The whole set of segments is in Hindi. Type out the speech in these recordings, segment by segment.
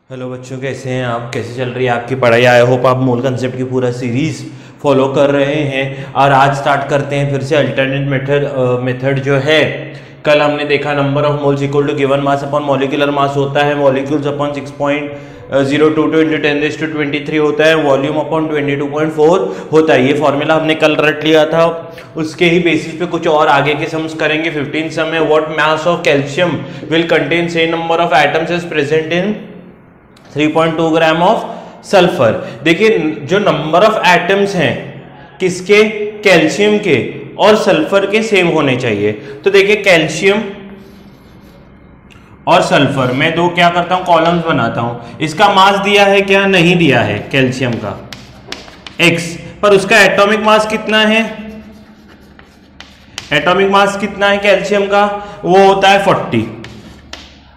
हेलो बच्चों, कैसे हैं आप? कैसे चल रही है आपकी पढ़ाई? आई होप आप मोल कंसेप्ट की पूरा सीरीज फॉलो कर रहे हैं। और आज स्टार्ट करते हैं फिर से अल्टरनेट मेथड जो है। कल हमने देखा number of moles equal to given mass upon molecular mass होता है, मॉलिक्यूल्स अपॉन 6.022 इंटू 10⁻23 होता है, वॉल्यूम अपॉन 22.4 होता है। ये फॉर्मूला हमने कल रट लिया था। उसके ही बेसिस पे कुछ और आगे के सम्स करेंगे। 15 सम है, what mass of calcium will contain same number of atoms is present in 3.2 gram of sulphur. देखिए जो नंबर ऑफ एटम्स हैं किसके, कैल्शियम के और सल्फर के सेम होने चाहिए। तो देखिए कैल्शियम और सल्फर मैं दो क्या करता हूं, कॉलम्स बनाता हूं। इसका मास दिया है क्या? नहीं दिया है कैल्शियम का x, पर उसका एटॉमिक मास कितना है? एटॉमिक मास कितना है कैल्शियम का? वो होता है 40,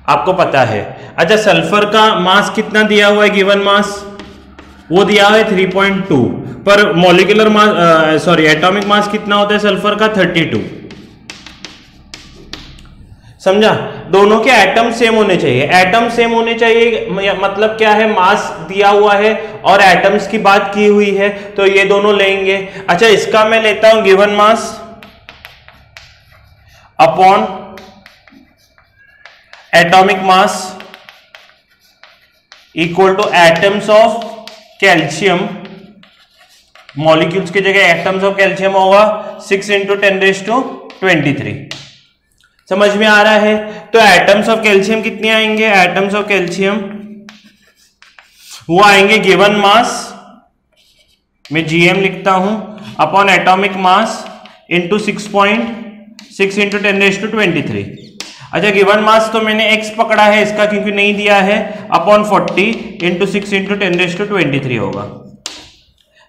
आपको पता है। अच्छा, सल्फर का मास कितना दिया हुआ है? गिवन मास वो दिया है 3.2, पर मॉलिक्यूलर मास एटॉमिक मास कितना होता है सल्फर का? 32। समझा? दोनों के एटम सेम होने चाहिए। एटम सेम होने चाहिए मतलब क्या है? मास दिया हुआ है और एटम्स की बात की हुई है, तो ये दोनों लेंगे। अच्छा, इसका मैं लेता हूं given mass upon atomic mass equal two atoms of calcium. Molecules की जगह एटम्स ऑफ कैल्शियम होगा 6 इंटू 10⁻23। समझ में आ रहा है? तो एटम्स ऑफ कैल्शियम कितने आएंगे? एटम्स ऑफ कैल्शियम वो आएंगे गिवन मास में GM लिखता हूं upon atomic mass into 6 into 10⁻23। अच्छा, गिवन मास तो मैंने x पकड़ा है इसका क्योंकि नहीं दिया है, अपॉन 40 इंटू 6 इंटू 10⁻23 होगा।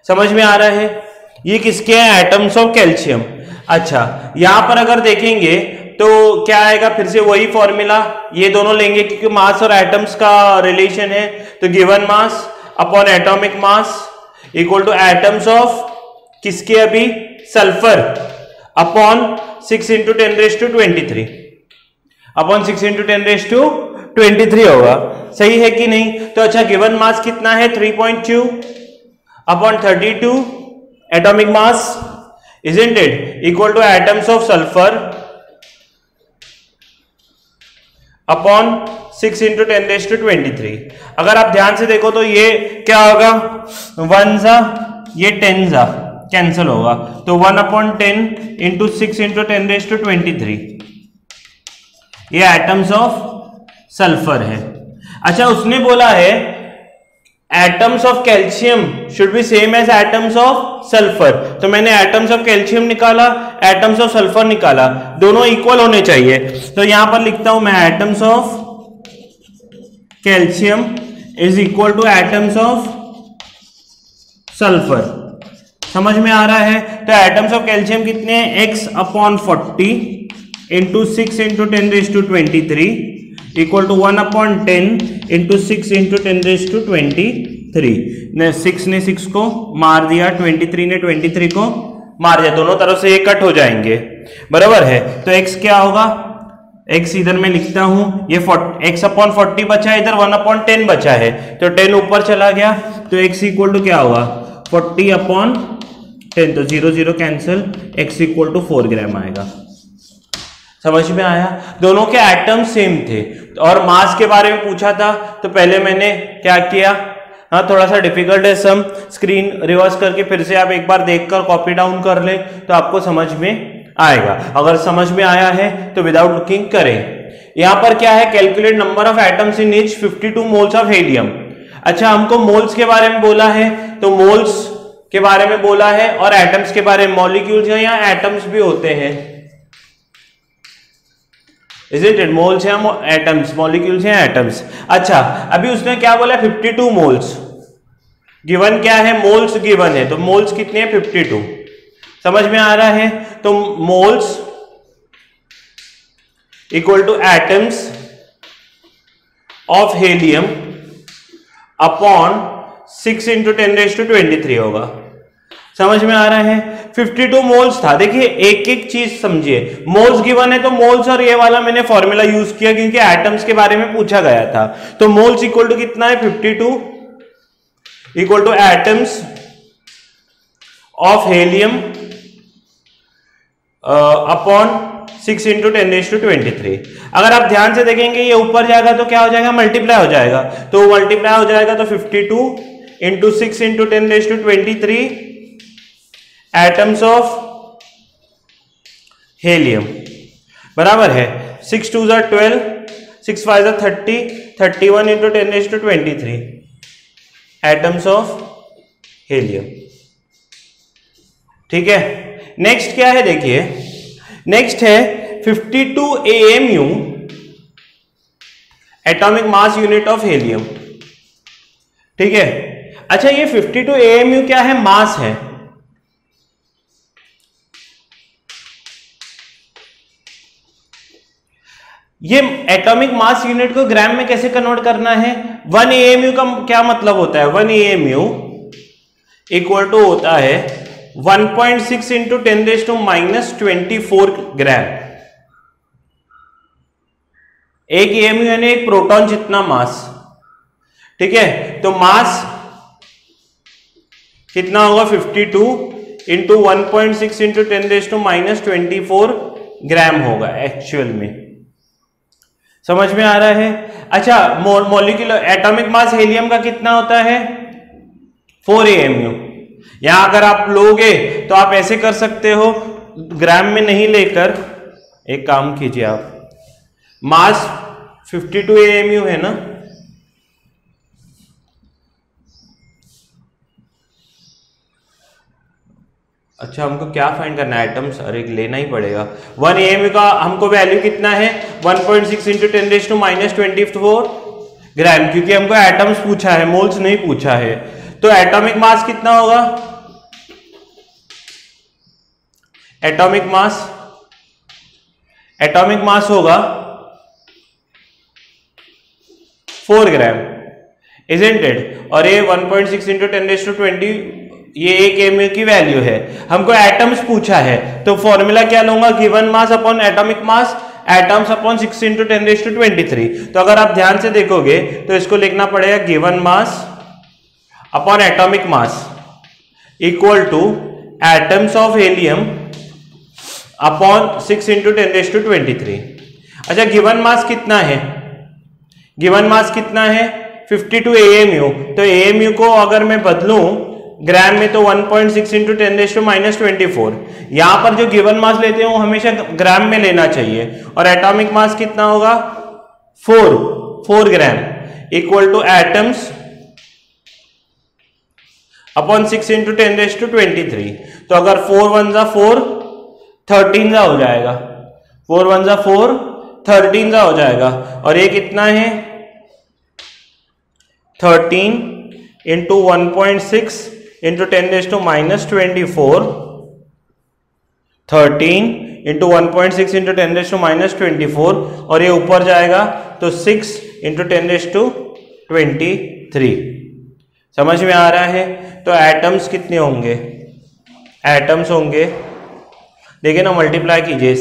समझ में आ रहा है? ये किसके हैं? Atoms of calcium. अच्छा, यहां पर अगर देखेंगे तो क्या आएगा? फिर से वही फॉर्मूला, ये दोनों लेंगे क्योंकि मास और एटम्स का रिलेशन है। तो given mass upon atomic mass equal two atoms of किसके? अभी sulphur upon 6 into 10⁻23 upon 6 into 10⁻23 होगा। सही है कि नहीं? तो अच्छा, गिवन मास कितना है? 3.2 upon 32 atomic mass, isn't it, equal two atoms of sulphur upon 6 into 10⁻23। अगर आप ध्यान से देखो तो ये क्या होगा? 1 जा ये 10 जा कैंसिल होगा, तो 1/10 इंटू 6 इंटू 10⁻23 ये एटम्स ऑफ सल्फर है। अच्छा, उसने बोला है atoms of calcium should be same as atoms of sulphur, तो मैंने एटम्स ऑफ कैल्शियम निकाला, एटम्स ऑफ सल्फर निकाला, दोनों इक्वल होने चाहिए। तो यहां पर लिखता हूं मैं atoms of calcium is equal two atoms of sulphur. समझ में आ रहा है? तो एटम्स ऑफ कैल्शियम कितने हैं? x/40 into 6 into 10⁻23 equal to 1/10 into 6 into 10⁻23। 6 ने 6 को मार दिया, 23 ने 23 को मार दिया, दोनों तरफ से ये कट हो जाएंगे, बराबर है। तो x क्या होगा? x इधर मैं लिखता हूं, ये x/40 बचा है, इधर 1/10 बचा है, तो 10 ऊपर चला गया, तो x इक्वल टू क्या होगा? 40/10, तो 0 0 कैंसिल, x इक्वल टू 4 ग्राम आएगा। समझ में आया? दोनों के एटम सेम थे। और मास के बारे में पूछा था तो पहले मैंने क्या किया, हाँ थोड़ा सा डिफिकल्ट है सम, स्क्रीन रिवर्स करके फिर से आप एक बार देखकर कॉपी डाउन कर ले तो आपको समझ में आएगा। अगर समझ में आया है तो विदाउट लुकिंग करें। यहां पर क्या है? Calculate number of atoms in each 52 moles of helium. अच्छा, हमको मोल्स के बारे में बोला है, तो मोल्स के बारे में बोला है और एटम्स के बारे में। मॉलिक्यूल्स हैं या एटम्स भी होते हैं, Isn't it? मोल्स हैं एटम्स, मॉलिक्यूल्स हैं एटम्स। अच्छा, अभी उसने क्या बोला? 52 मोल्स गिवन क्या है? मोल्स गिवन है, तो मोल्स कितने हैं? 52। समझ में आ रहा है? तो moles equal two atoms of helium upon 6 into 10⁻23 होगा। समझ में आ रहा है? 52 मोल्स था। देखिए एक एक चीज समझिए, मोल्स गिवन है तो मोल्स और ये वाला मैंने फॉर्मूला यूज किया क्योंकि एटम्स के बारे में पूछा गया था। तो मोल्स इक्वल टू कितना है? 52 equal two atoms of helium upon 6 into 10⁻23। अगर आप ध्यान से देखेंगे ये ऊपर जाएगा तो क्या हो जाएगा? मल्टीप्लाई हो जाएगा। तो मल्टीप्लाई हो जाएगा तो 52 into 6 into 10⁻23 atoms of helium बराबर है 6 2 12, 6 5 30, 31 इंटू 10⁻23 एटम्स ऑफ हेलियम। ठीक है, नेक्स्ट क्या है? देखिए नेक्स्ट है 52 AMU atomic mass unit of helium. ठीक है, अच्छा ये 52 AMU क्या है? मास है। ये एटॉमिक मास यूनिट को ग्राम में कैसे कन्वर्ट करना है? 1 AMU का क्या मतलब होता है? 1 AMU इक्वल टू होता है 1.6 इंटू 10⁻24 ग्राम। एक AMU यानी एक प्रोटॉन जितना मास। ठीक है, तो मास कितना होगा? 52 इंटू 1.6 इंटू 10⁻24 ग्राम होगा एक्चुअल में। समझ में आ रहा है? अच्छा, मॉलिक्यूलर एटॉमिक मास हेलियम का कितना होता है? 4 AMU। यहां अगर आप लोगे तो आप ऐसे कर सकते हो, ग्राम में नहीं लेकर एक काम कीजिए, आप मास 52 AMU है ना, अच्छा हमको क्या फाइंड करना है? एटम्स, अरे लेना ही पड़ेगा। 1 AMU का हमको वैल्यू कितना है? 1.6 इंटू 10⁻24 ग्राम, क्योंकि हमको एटम्स पूछा है, मोल्स नहीं पूछा है। तो एटॉमिक मास कितना होगा? एटॉमिक मास होगा 4 ग्राम, इजंट इट? और ये 1.6 इंटू 10⁻20 ये 1 AMU की वैल्यू है। हमको एटम्स पूछा है तो फॉर्मूला क्या लूंगा? Given mass upon atomic mass, atoms upon 6 into 10⁻23। तो अगर आप ध्यान से देखोगे तो इसको लिखना पड़ेगा given mass upon atomic mass equal two atoms of helium upon 6 into 10⁻23। अच्छा, गिवन मास कितना है? गिवन मास कितना है? 52 AMU। तो AMU को अगर मैं बदलूं ग्राम में तो 1.6 इंटू 10⁻24। यहां पर जो गिवन मास लेते हैं वो हमेशा ग्राम में लेना चाहिए। और एटॉमिक मास कितना होगा? 4 ग्राम equal two atoms upon 6 into 10⁻23। तो अगर 4 1 जा 4, 13 हो जाएगा। 4 1 जा 4, 13 हो जाएगा। और ये कितना है? 13 इंटू 1.6 इंटू 10⁻24, 13 इंटू 1.6 इंटू 10⁻24, और ये ऊपर जाएगा तो 6 इंटू 10⁻23। समझ में आ रहा है? तो एटम्स कितने होंगे? एटम्स होंगे, देखिए ना, मल्टीप्लाई कीजिए,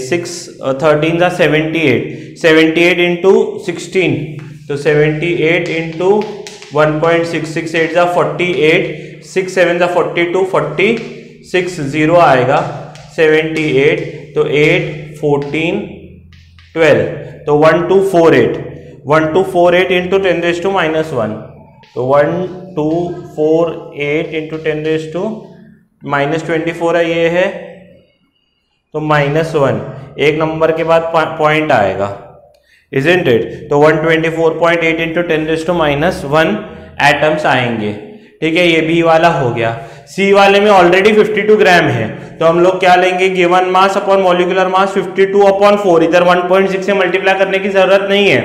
13 जा 78, 78 इंटू 16, तो 78 इंटू 1.668 जा 48, 6 7 जा 42, 46 0 आएगा 78, तो 8 14 12, तो 1248, 1248 इंटू 10⁻1, तो 1248 इंटू 10⁻24 है, ये है तो -1, एक नंबर के बाद पॉइंट आएगा, इजंट इट? तो 124.8 इंटू 10⁻1 एटम्स आएंगे। ठीक है, ये बी वाला हो गया। सी वाले में ऑलरेडी 52 ग्राम है, तो हम लोग क्या लेंगे? गिवन मास अपॉन मॉलिक्यूलर मास 52/4। इधर 1.6 से मल्टीप्लाई करने की जरूरत नहीं है।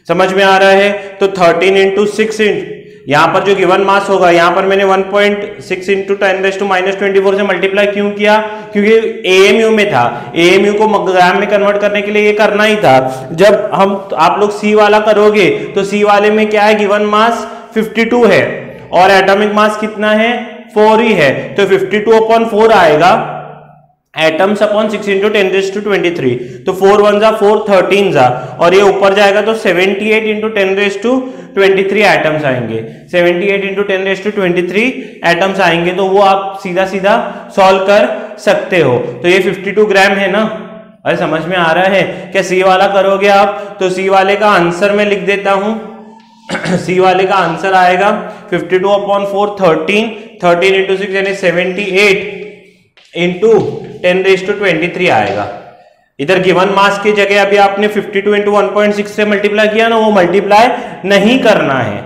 समझ में आ रहा है? तो 13 इंटू 6, यहां पर जो गिवन मास होगा, यहां पर मैंने 1.6 इंटू 10⁻24 से मल्टीप्लाई क्यों किया? क्योंकि AMU में था, AMU को ग्राम में कन्वर्ट करने के लिए ये करना ही था। जब आप लोग सी वाला करोगे तो सी वाले में क्या है? गिवन मास 52 है और एटॉमिक मास कितना है? 4 ही है, तो 52/4 आएगा एटम्स अपॉन 6 इंटू 10⁻23, तो 4 1 जा 4 13 जा, और ये ऊपर जाएगा तो 78 इंटू 10⁻23 एटम्स आएंगे, 78 इंटू 10⁻23 एटम्स आएंगे, तो वो आप सीधा सीधा सॉल्व कर सकते हो। तो ये 52 ग्राम है ना, अरे समझ में आ रहा है क्या? सी वाला करोगे आप तो सी वाले का आंसर मैं लिख देता हूं सी वाले का आंसर आएगा 52/4 13 इंटू 6 यानी 78 इंटू 10⁻23 आएगा। इधर गिवन मास की जगह अभी आपने 52 इंटू 1.6 से मल्टीप्लाई किया ना, वो मल्टीप्लाई नहीं करना है,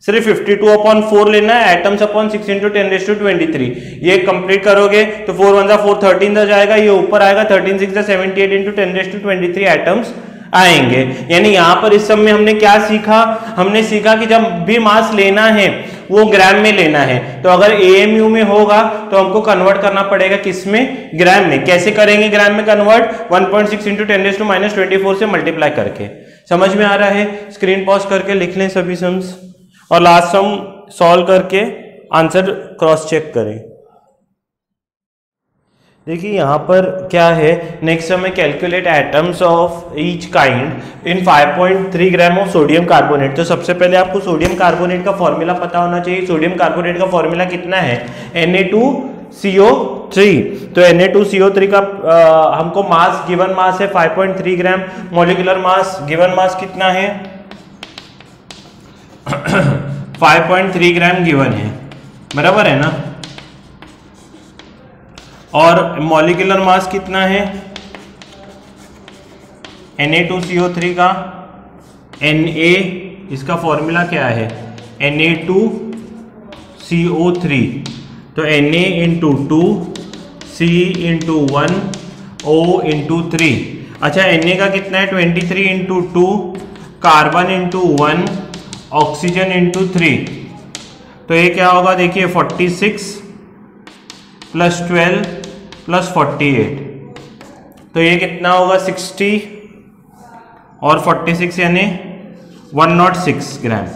सिर्फ 52/4 लेना है, एटम्स अपॉन 6 इंटू 10⁻23। ये कंप्लीट करोगे तो 4 1 जा 4 13 जा जाएगा, ये ऊपर आएगा 13 6 जा 78 इंटू 10⁻23 एटम्स आएंगे। यानी यहां पर इस सब में हमने क्या सीखा? हमने सीखा कि जब भी मास लेना है वो ग्राम में लेना है, तो अगर एएमयू में होगा तो हमको कन्वर्ट करना पड़ेगा किस में? ग्राम में। कैसे करेंगे ग्राम में कन्वर्ट? 1.6 इंटू 10⁻24 से मल्टीप्लाई करके। समझ में आ रहा है? स्क्रीन पॉज करके लिख लें सभी सम्स और लास्ट सम सॉल्व करके आंसर क्रॉस चेक करें। देखिए यहाँ पर क्या है, नेक्स्ट हमें calculate atoms of each kind in 5.3 gram of sodium carbonate. तो सबसे पहले आपको सोडियम कार्बोनेट का फॉर्मूला पता होना चाहिए। सोडियम कार्बोनेट का फॉर्मूला कितना है? Na2CO3। तो Na2CO3 का हमको मास गिवन मास है 5.3 ग्राम, मॉलिक्यूलर मास गिवन मास कितना है 5.3 ग्राम गिवन है, बराबर है ना। और मॉलिक्यूलर मास कितना है Na2CO3 का? Na इसका फॉर्मूला क्या है? Na2CO3, तो Na into 2 C into 1 O into 3। अच्छा Na का कितना है? 23 into 2, carbon into 1, oxygen into 3, तो ये क्या होगा? देखिए 46 प्लस 12 प्लस 48, तो ये कितना होगा? 60 और 46 यानी 106 ग्राम।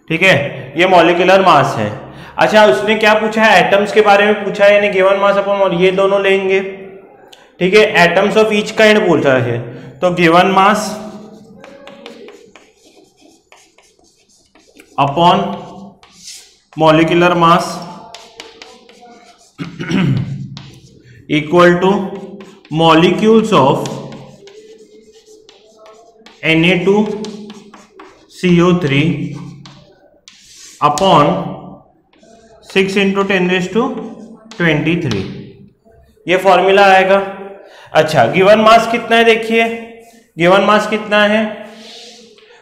ठीक है, ये मॉलिक्यूलर मास है। अच्छा उसने क्या पूछा है? एटम्स के बारे में पूछा है, यानी गिवन मास अपन और ये दोनों लेंगे। ठीक है, एटम्स ऑफ ईच काइंड पूछा है, तो given mass upon molecular mass equal two molecules of Na2CO3 upon 6 into 10⁻23, ये फॉर्मूला आएगा। अच्छा गिवन मास कितना है? देखिए गिवन मास कितना है,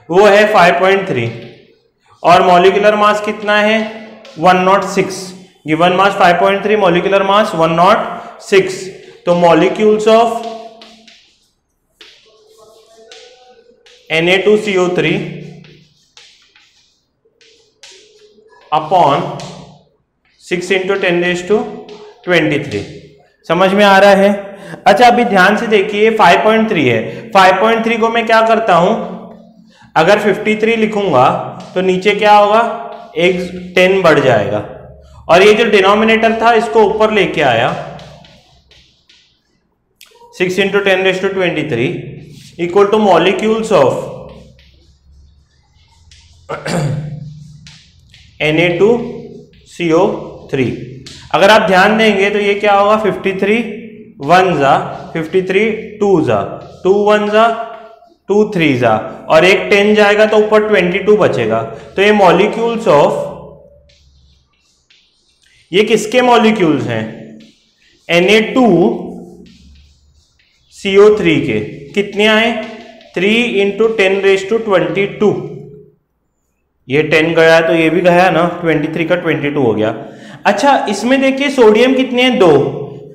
वो है 5.3 और मॉलिक्यूलर मास कितना है 106। Given mass 5.3, molecular mass 106। तो molecules of Na2CO3 upon 6 into 10⁻23। समझ में आ रहा है? अच्छा अभी ध्यान से देखिए 5.3 है, 5.3 को मैं क्या करता हूं, अगर 53 लिखूंगा तो नीचे क्या होगा, एक 10 बढ़ जाएगा और ये जो डिनोमिनेटर था इसको ऊपर लेके आया 6 into 10⁻23 equal two molecules of Na2CO3। अगर आप ध्यान देंगे तो ये क्या होगा, 53 1 जा 53 2 जा 2 1 जा 2 3 जा और एक 10 जाएगा तो ऊपर 22 बचेगा। तो ये मॉलिक्यूल्स ऑफ, ये किसके मॉलिक्यूल्स हैं, Na2CO3 के। कितने आए, 3 इंटू 10⁻22। ये 10 गया तो ये भी गया ना, 23 का 22 हो गया। अच्छा इसमें देखिए सोडियम कितने हैं, 2,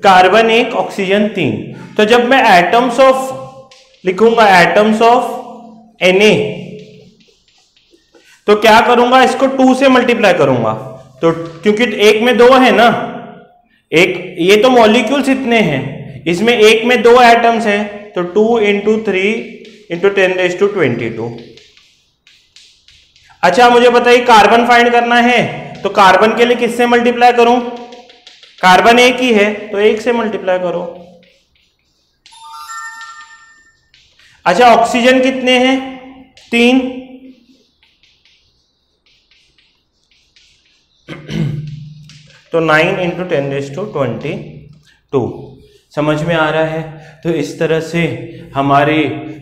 कार्बन 1, ऑक्सीजन 3। तो जब मैं एटम्स ऑफ लिखूंगा, एटम्स ऑफ Na, तो क्या करूंगा, इसको 2 से मल्टीप्लाई करूंगा, तो क्योंकि एक में 2 है ना, एक ये तो मॉलिक्यूल्स इतने हैं, इसमें एक में 2 एटम्स हैं, तो 2 इंटू 3 इंटू 10⁻22। अच्छा मुझे बताइए कार्बन फाइंड करना है, तो कार्बन के लिए किससे मल्टीप्लाई करूं? कार्बन एक ही है तो एक से मल्टीप्लाई करो। अच्छा, ऑक्सीजन कितने हैं? 3। तो 9 इंटू 10⁻²2 समझ में आ रहा है। तो इस तरह से हमारे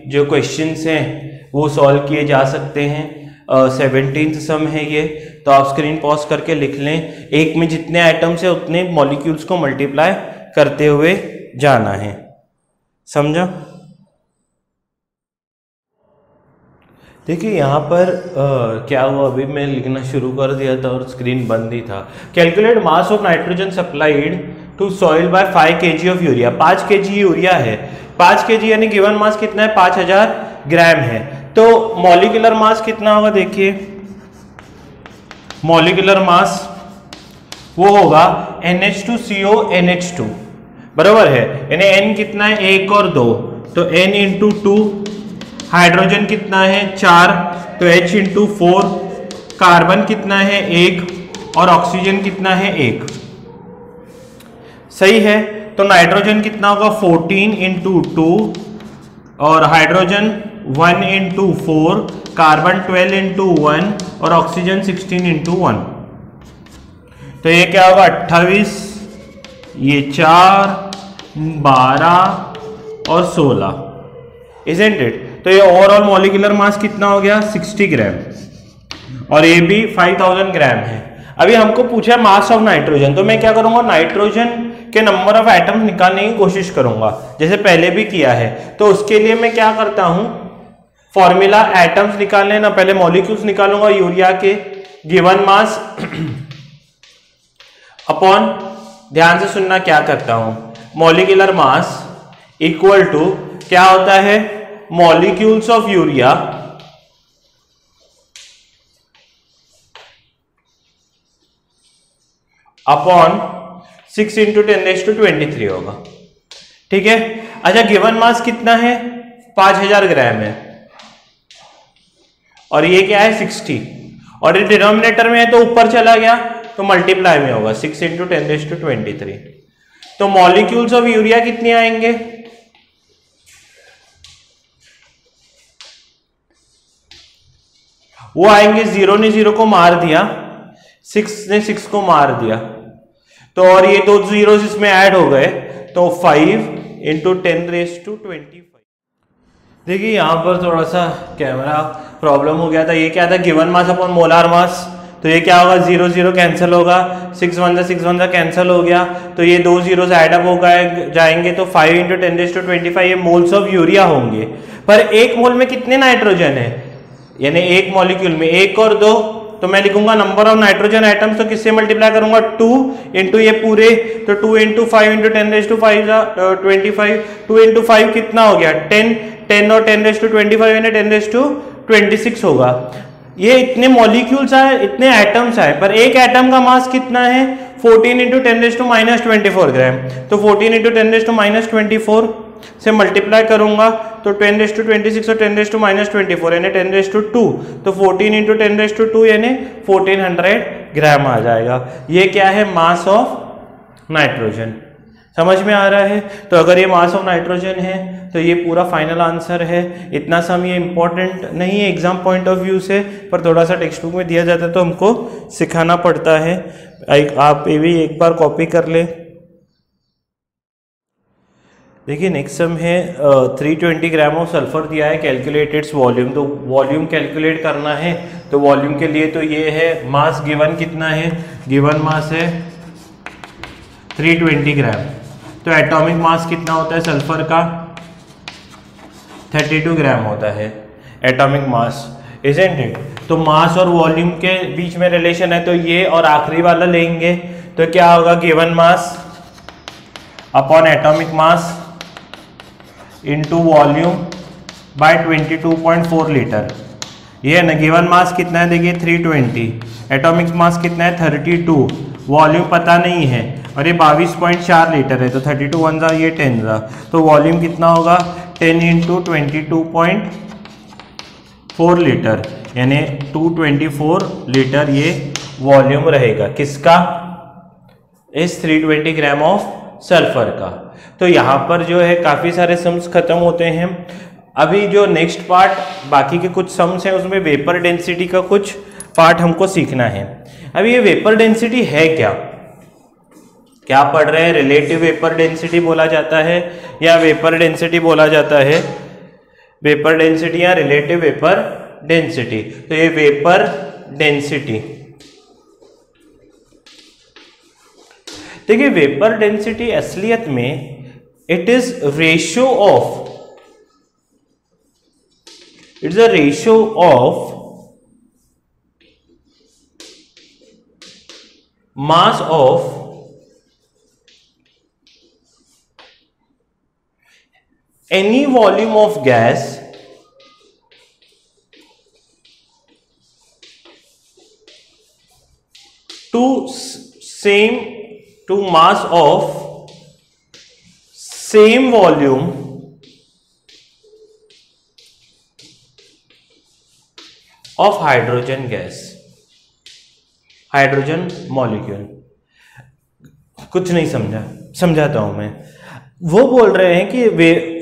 जो क्वेश्चंस हैं वो सॉल्व किए जा सकते हैं। 17th सम है ये, तो आप स्क्रीन पॉज करके लिख लें। एक में जितने आइटम्स है उतने मॉलिक्यूल्स को मल्टीप्लाई करते हुए जाना है, समझा? देखिए यहाँ पर क्या हुआ, अभी मैं लिखना शुरू कर दिया था और स्क्रीन बंद ही था। Calculate mass of nitrogen supplied to soil by 5 kg of urea. 5 kg urea है, 5 kg यानी गिवन मास कितना है? 5000 ग्राम है। तो मॉलिक्यूलर मास कितना होगा? देखिए मॉलिक्यूलर मास वो होगा NH2CO NH2, बराबर है, यानी N कितना है? 1 और 2, तो N इंटू 2। हाइड्रोजन कितना है? 4, तो H इंटू 4। कार्बन कितना है? 1, और ऑक्सीजन कितना है? 1। सही है। तो नाइट्रोजन कितना होगा? 14 इंटू 2, और हाइड्रोजन 1 इंटू 4, कार्बन 12 इंटू 1, और ऑक्सीजन 16 इंटू 1। तो ये क्या होगा? 28, ये 4, 12 और 16, इजंट इट? तो ये ओवरऑल मॉलिक्यूलर मास कितना हो गया? 60 ग्राम, और ये भी 5000 ग्राम है। अभी हमको पूछा है मास ऑफ नाइट्रोजन, तो मैं क्या करूंगा? नाइट्रोजन के नंबर ऑफ एटम्स निकालने की कोशिश करूंगा, जैसे पहले भी किया है। तो उसके लिए मैं क्या करता हूं? फॉर्मूला एटम्स निकालने ना, पहले मॉलिक्यूल्स निकालूंगा यूरिया के। गिवन मास अपॉन, ध्यान से सुनना क्या करता हूं, मॉलिक्यूलर मास इक्वल टू क्या होता है? Molecules of urea upon 6 into 10⁻23 होगा, ठीक है। अच्छा, गिवन मास कितना है? 5000 ग्राम है, और ये क्या है? 60, और ये डिनोमिनेटर में है तो ऊपर चला गया तो मल्टीप्लाई में होगा, 6 इंटू 10⁻23। तो मॉलिक्यूल्स ऑफ यूरिया कितने आएंगे? वो आएंगे, 0 ने 0 को मार दिया, 6 ने 6 को मार दिया, तो और ये 2 जीरोस इसमें ऐड हो गए, तो 5 इंटू 10⁻25। देखिए यहाँ पर थोड़ा सा कैमरा प्रॉब्लम हो गया था। ये क्या था? Given mass upon molar mass, तो ये क्या होगा? 0 0 कैंसिल होगा, 6 1 जा कैंसिल हो गया, तो ये 2 जीरोस ऐडअप हो गए जाएंगे, तो 5 इंटू 10⁻25 ये मोल्स ऑफ यूरिया होंगे। पर एक मोल में कितने नाइट्रोजन है? यानी एक मॉलिक्यूल में 1 और 2, तो मैं लिखूंगा नंबर ऑफ नाइट्रोजन एटम्स, तो किससे मल्टीप्लाई करूंगा? 2 इंटू ये पूरे, तो 2 इंटू 5 इंटू 10⁻5 2 इंटू 5 कितना हो गया? 10 और 10⁻25 यानी 10⁻26 होगा। ये इतने मॉलिक्यूल्स आए, इतने एटम्स आए, पर एक एटम का मास कितना है? 14 इंटू 10⁻24 ग्राम। तो 14 इंटू 10⁻24 से मल्टीप्लाई करूंगा तो 10⁻26 और 10⁻24 यानी 10⁻2, तो 14 इंटू 10⁻2 यानी 1400 ग्राम आ जाएगा। ये क्या है? Mass of nitrogen. समझ में आ रहा है? तो अगर ये मास ऑफ नाइट्रोजन है तो ये पूरा फाइनल आंसर है। इतना सम ये इंपॉर्टेंट नहीं है एग्जाम पॉइंट ऑफ व्यू से, पर थोड़ा सा टेक्स्ट बुक में दिया जाता है तो हमको सिखाना पड़ता है। आप ये भी एक बार कॉपी कर ले। देखिए नेक्स्ट सम है 320 ग्राम ऑफ सल्फर दिया है, कैलकुलेट इट्स वॉल्यूम। तो वॉल्यूम कैलकुलेट करना है, तो वॉल्यूम के लिए तो ये है, मास गिवन कितना है? गिवन मास है 320 ग्राम। तो एटॉमिक मास कितना होता है सल्फर का? 32 ग्राम होता है एटॉमिक मास, इजंट इट? तो मास और वॉल्यूम के बीच में रिलेशन है, तो ये और आखिरी वाला लेंगे, तो क्या होगा? Given mass upon atomic mass into volume by 22.4 litre. ये है ना, गिवन मास कितना है? देखिए 320, एटॉमिक मास कितना है? 32, वॉल्यूम पता नहीं है, और ये 22.4 लीटर है, तो 32 1 जा, ये 10 जा, तो वॉल्यूम कितना होगा? 10 इंटू 22.4 लीटर, यानी 224 लीटर ये वॉल्यूम रहेगा किसका, इस 320 ग्राम ऑफ सल्फर का। तो यहां पर जो है काफी सारे सम्स खत्म होते हैं। अभी जो नेक्स्ट पार्ट बाकी के कुछ सम्स हैं उसमें वेपर डेंसिटी का कुछ पार्ट हमको सीखना है। अभी ये वेपर डेंसिटी है क्या, क्या पढ़ रहे हैं, रिलेटिव वेपर डेंसिटी बोला जाता है या वेपर डेंसिटी बोला जाता है, वेपर डेंसिटी या रिलेटिव वेपर डेंसिटी। तो ये वेपर डेंसिटी, देखिए वेपर डेंसिटी असलियत में it is ratio of, it's a ratio of mass of any volume of gas to mass of same volume of hydrogen gas, hydrogen molecule. कुछ नहीं समझाता हूं मैं। वो बोल रहे हैं कि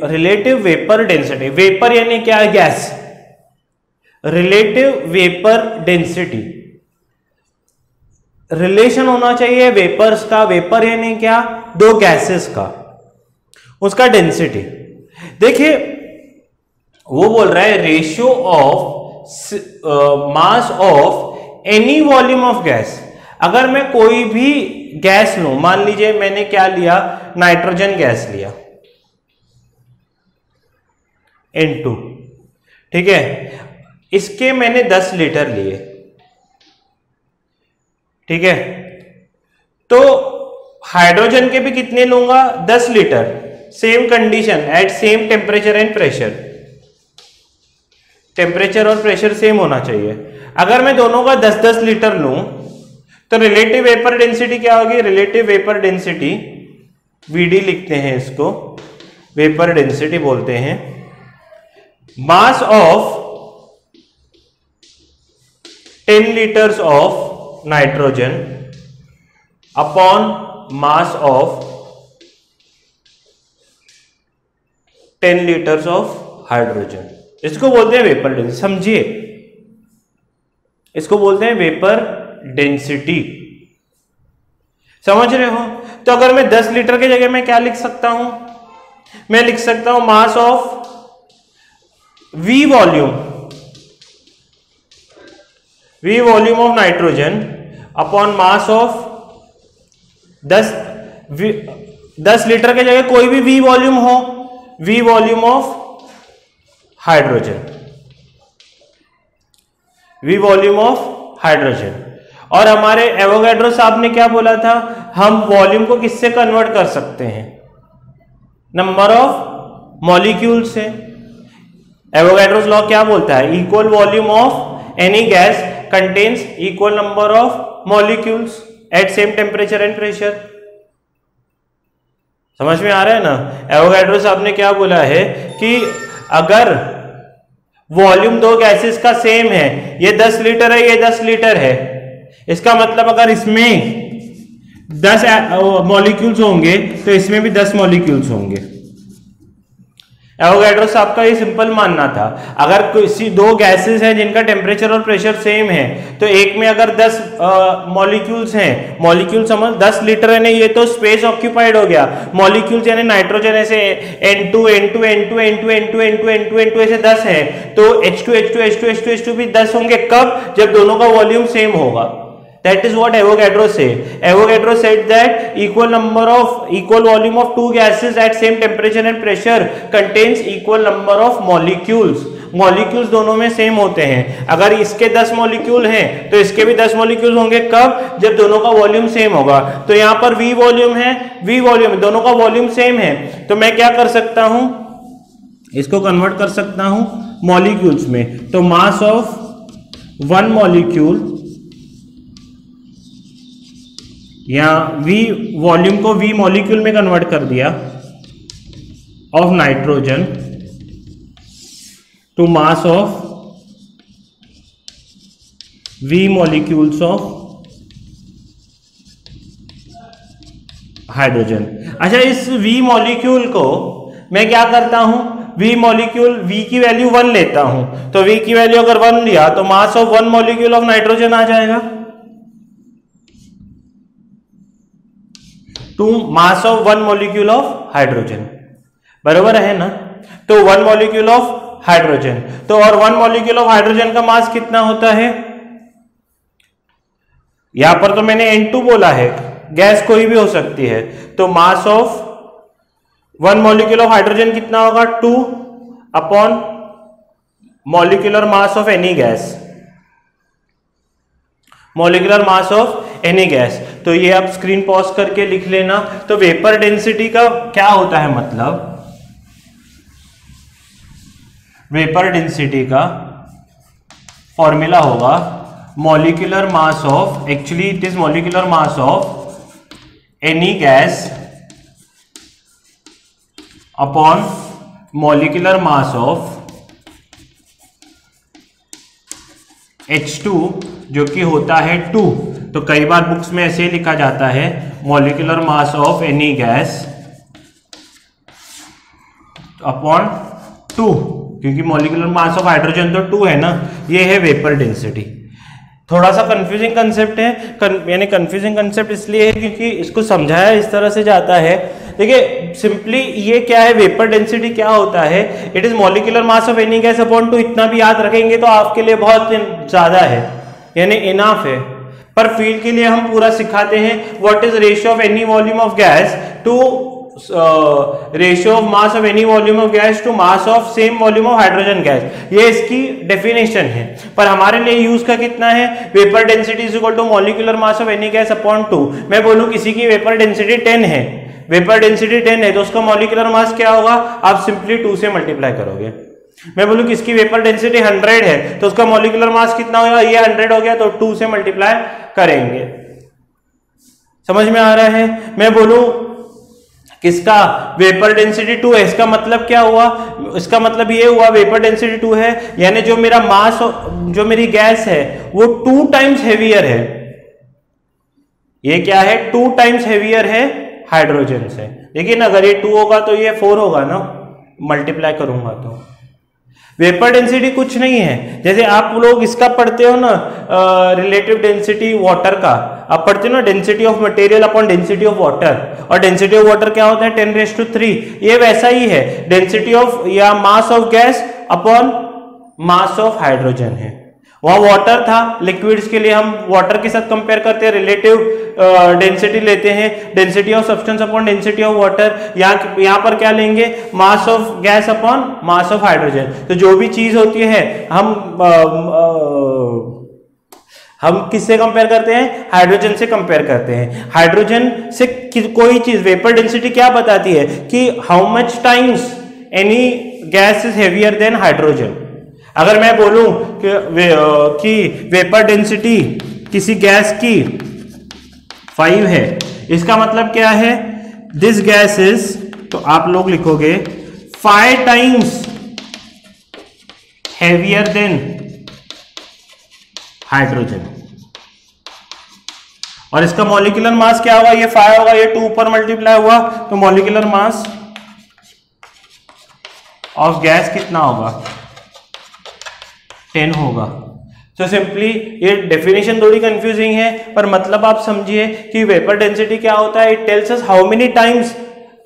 रिलेटिव वेपर डेंसिटी, वेपर यानी क्या है, gas, relative vapour density, relation होना चाहिए वेपर्स का, वेपर यानी क्या, दो गैसेस का, उसका डेंसिटी। देखिए वो बोल रहा है ratio of mass of any volume of gas. अगर मैं कोई भी गैस लूं, मान लीजिए मैंने क्या लिया, नाइट्रोजन गैस लिया N2, ठीक है, इसके मैंने 10 लीटर लिए, ठीक है, तो हाइड्रोजन के भी कितने लूंगा, 10 litre, same condition at same temperature and pressure, temperature और प्रेशर सेम होना चाहिए। अगर मैं दोनों का 10-10 लीटर लूं तो रिलेटिव वेपर डेंसिटी क्या होगी, रिलेटिव वेपर डेंसिटी VD लिखते हैं इसको, वेपर डेंसिटी बोलते हैं, mass of 10 litres of nitrogen upon mass of 10 litres of hydrogen, इसको बोलते हैं वेपर डेंसिटी। समझिए, इसको बोलते हैं वेपर डेंसिटी, समझ रहे हो। तो अगर मैं 10 लीटर की जगह मैं क्या लिख सकता हूं, मैं लिख सकता हूं मास of V volume of nitrogen upon mass of 10 litre की जगह कोई भी V वॉल्यूम हो, V volume of hydrogen, V volume of hydrogen. और हमारे एवोगैड्रो साहब ने क्या बोला था, हम वॉल्यूम को किससे कन्वर्ट कर सकते हैं, नंबर ऑफ मॉलिक्यूल से। एवोगैड्रोस लॉ क्या बोलता है, equal volume of any gas contains equal number of molecules at same temperature and pressure. समझ में आ रहा है ना। एवोगैड्रो साहब ने क्या बोला है कि अगर वॉल्यूम दो गैसेस का सेम है, ये 10 लीटर है, ये 10 लीटर है, इसका मतलब अगर इसमें 10 मॉलिक्यूल्स होंगे तो इसमें भी 10 मॉलिक्यूल्स होंगे। एवोगैड्रो साहब का ये सिंपल मानना था, अगर किसी दो गैसेस हैं जिनका टेम्परेचर और प्रेशर सेम है, तो एक में अगर 10 मॉलिक्यूल्स हैं, मॉलिक्यूल समझ 10 लीटर है, ये तो स्पेस ऑक्यूपाइड हो गया, मॉलिक्यूल्स यानी नाइट्रोजन ऐसे N2 N2 N2 N2 N2 N2 N2 N2 ऐसे 10 है, तो H2 H2 H2 H2 H2 भी 10 होंगे। कब, जब दोनों का वॉल्यूम सेम होगा। That is what Avogadro said. Avogadro said that equal volume of two gases at same temperature and pressure contains equal number of molecules. Molecules दोनों में सेम होते हैं। अगर इसके 10 मॉलिक्यूल हैं तो इसके भी 10 मॉलिक्यूल होंगे। कब, जब दोनों का वॉल्यूम सेम होगा। तो यहां पर V वॉल्यूम है, V वॉल्यूम, दोनों का वॉल्यूम सेम है, तो मैं क्या कर सकता हूं, इसको कन्वर्ट कर सकता हूं मॉलिक्यूल्स में। तो मास ऑफ 1 मॉलिक्यूल या V वॉल्यूम को V मॉलिक्यूल में कन्वर्ट कर दिया of nitrogen to mass of V molecules of hydrogen. अच्छा, इस V मॉलिक्यूल को मैं क्या करता हूं, V मॉलिक्यूल V की वैल्यू 1 लेता हूं, तो V की वैल्यू अगर 1 लिया तो mass of 1 molecule of nitrogen आ जाएगा, two mass of 1 molecule of hydrogen, बरोबर है ना। तो 1 मॉलिक्यूल ऑफ हाइड्रोजन, तो और 1 मॉलिक्यूल ऑफ हाइड्रोजन का मास कितना होता है, यहां पर तो मैंने N2 बोला है, गैस कोई भी हो सकती है, तो mass of 1 molecule of hydrogen कितना होगा, 2 upon molecular mass of any gas, molecular mass of any gas. तो ये आप स्क्रीन पॉज करके लिख लेना। तो वेपर डेंसिटी का क्या होता है मतलब, वेपर डेंसिटी का फॉर्मूला होगा molecular mass of, actually it is molecular mass of any gas upon molecular mass of H2 जो कि होता है 2। तो कई बार बुक्स में ऐसे ही लिखा जाता है molecular mass of any gas upon 2, क्योंकि मॉलिक्यूलर मास ऑफ हाइड्रोजन तो 2 है ना। ये है वेपर डेंसिटी। थोड़ा सा कंफ्यूजिंग कंसेप्ट है, यानी कंफ्यूजिंग कंसेप्ट इसलिए है क्योंकि इसको समझाया इस तरह से जाता है। देखिए सिंपली ये क्या है, वेपर डेंसिटी क्या होता है, it is molecular mass of any gas upon 2। इतना भी याद रखेंगे तो आपके लिए बहुत ज्यादा है, यानी इनफ है। पर फील्ड के लिए हम पूरा सिखाते हैं, what is ratio of any volume of gas to ratio of mass of any volume of gas to mass of same volume of hydrogen gas, ये इसकी डेफिनेशन है। पर हमारे लिए यूज का कितना है, vapour density is equal to molecular mass of any gas upon 2। मैं बोलूं किसी की वेपर डेंसिटी 10 है, वेपर डेंसिटी 10 है, तो उसका मॉलिक्यूलर मास क्या होगा, आप सिंपली 2 से मल्टीप्लाई करोगे। मैं बोलूं किसकी वेपर डेंसिटी 100 है, तो उसका मॉलिक्यूलर मास कितना होगा, ये 100 हो गया, तो 2 से मल्टीप्लाई करेंगे। समझ में आ रहा है। मैं बोलूं किसका वेपर डेंसिटी 2 है, इसका मतलब क्या हुआ, इसका मतलब ये हुआ वेपर डेंसिटी 2 है, यानी जो मेरा मास, जो मेरी गैस है वो 2 टाइम्स हेवियर है। ये क्या है, 2 टाइम्स हेवियर है हाइड्रोजन से। लेकिन अगर ये 2 होगा तो ये 4 होगा ना, मल्टीप्लाई करूंगा तो। वेपर डेंसिटी कुछ नहीं है, जैसे आप लोग इसका पढ़ते हो ना, रिलेटिव डेंसिटी वाटर का आप पढ़ते हो ना, density of material upon density of water, और डेंसिटी ऑफ वाटर क्या होता है 10⁻3। ये वैसा ही है, डेंसिटी ऑफ या mass of gas upon mass of hydrogen है। वहां वाटर था, लिक्विड्स के लिए हम वाटर के साथ कंपेयर करते हैं, रिलेटिव डेंसिटी लेते हैं, density of substance upon density of water. यहाँ पर क्या लेंगे, mass of gas upon mass of hydrogen. तो जो भी चीज होती है हम किससे कंपेयर करते हैं, हाइड्रोजन से कंपेयर करते हैं। हाइड्रोजन से कोई चीज, वेपर डेंसिटी क्या बताती है कि how much times any gas is heavier than hydrogen. अगर मैं बोलूं कि वेपर डेंसिटी किसी गैस की 5 है, इसका मतलब क्या है, दिस गैस इज, तो आप लोग लिखोगे 5 टाइम्स हेवियर देन हाइड्रोजन। और इसका मॉलिक्यूलर मास क्या होगा, ये 5 होगा, ये 2 ऊपर मल्टीप्लाई हुआ, तो मॉलिक्यूलर मास ऑफ गैस कितना होगा, 10 होगा। तो सिंपली ये डेफिनेशन थोड़ी कंफ्यूजिंग है, पर मतलब आप समझिए कि वेपर डेंसिटी क्या होता है, it tells us how many times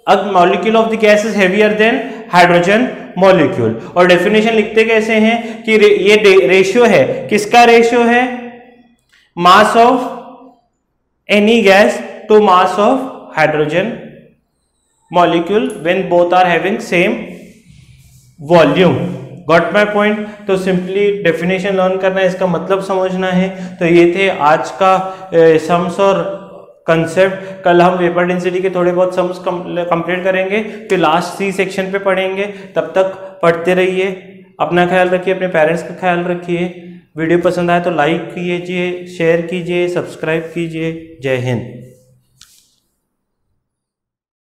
a molecule of the gas is heavier than hydrogen molecule. और डेफिनेशन लिखते कैसे हैं कि ये रेशियो है, किसका रेशियो है, mass of any gas to mass of hydrogen molecule when both are having same volume. Got my point. तो सिंपली डेफिनेशन लर्न करना है, इसका मतलब समझना है। तो ये थे आज का सम्स और कंसेप्ट। कल हम वेपर डेंसिटी के थोड़े बहुत सम्स कंप्लीट करेंगे, फिर लास्ट सी सेक्शन पे पढ़ेंगे। तब तक पढ़ते रहिए, अपना ख्याल रखिए, अपने पेरेंट्स का ख्याल रखिए। वीडियो पसंद आए तो लाइक कीजिए, शेयर कीजिए, सब्सक्राइब कीजिए। जय हिंद।